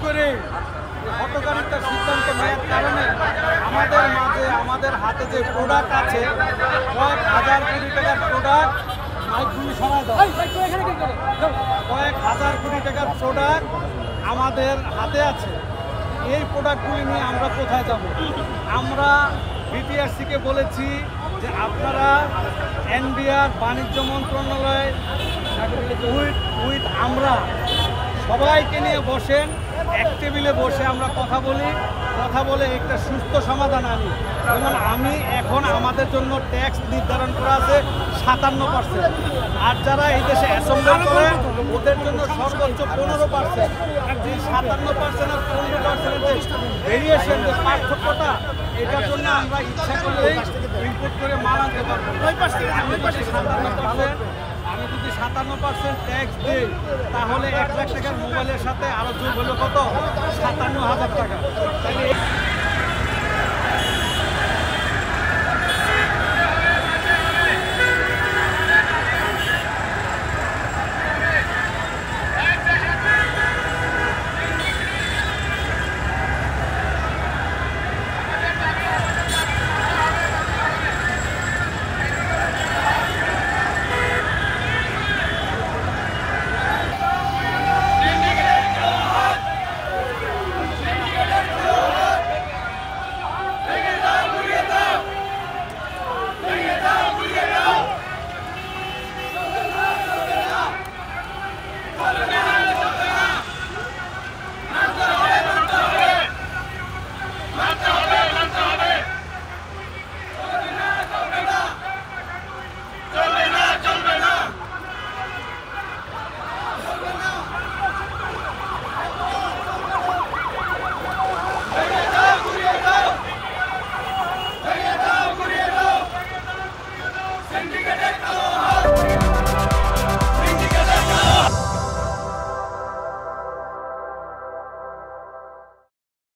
করে হটকারিতার সিদ্ধান্ত নেওয়ার কারণে আমাদের হাতে যে প্রোডাক্ট আছে কয়েক হাজার কোটি টাকার প্রোডাক্ট কয়েক হাজার কোটি টাকার প্রোডাক্ট আমাদের হাতে আছে। এই প্রোডাক্টগুলি নিয়ে আমরা কোথায় যাব? আমরা বিটিআরসিকে বলেছি যে আপনারা এনবিআর বাণিজ্য মন্ত্রণালয় উইথ আমরা সবাইকে নিয়ে বসেন, এক টেবিলে বসে আমরা কথা বলে একটা সুস্থ সমাধান আনি। যেমন এখন আমাদের জন্য ট্যাক্স নির্ধারণ করা আছে 57%, আর যারা এই দেশে অ্যাসেম্বল করে ওদের জন্য সর্বোচ্চ 15%। এই 57% আর 15% ভেরিয়েশন যে পার্থক্যটা, এটার জন্য আমরা ইচ্ছা করলেই ইনপুট করে মাল আনতে পারবো। আমি যদি 57% ট্যাক্স দিই তাহলে 1 লাখ টাকার মোবাইলের সাথে আরো যোগ হলো কত? 57,000 টাকা। তাহলে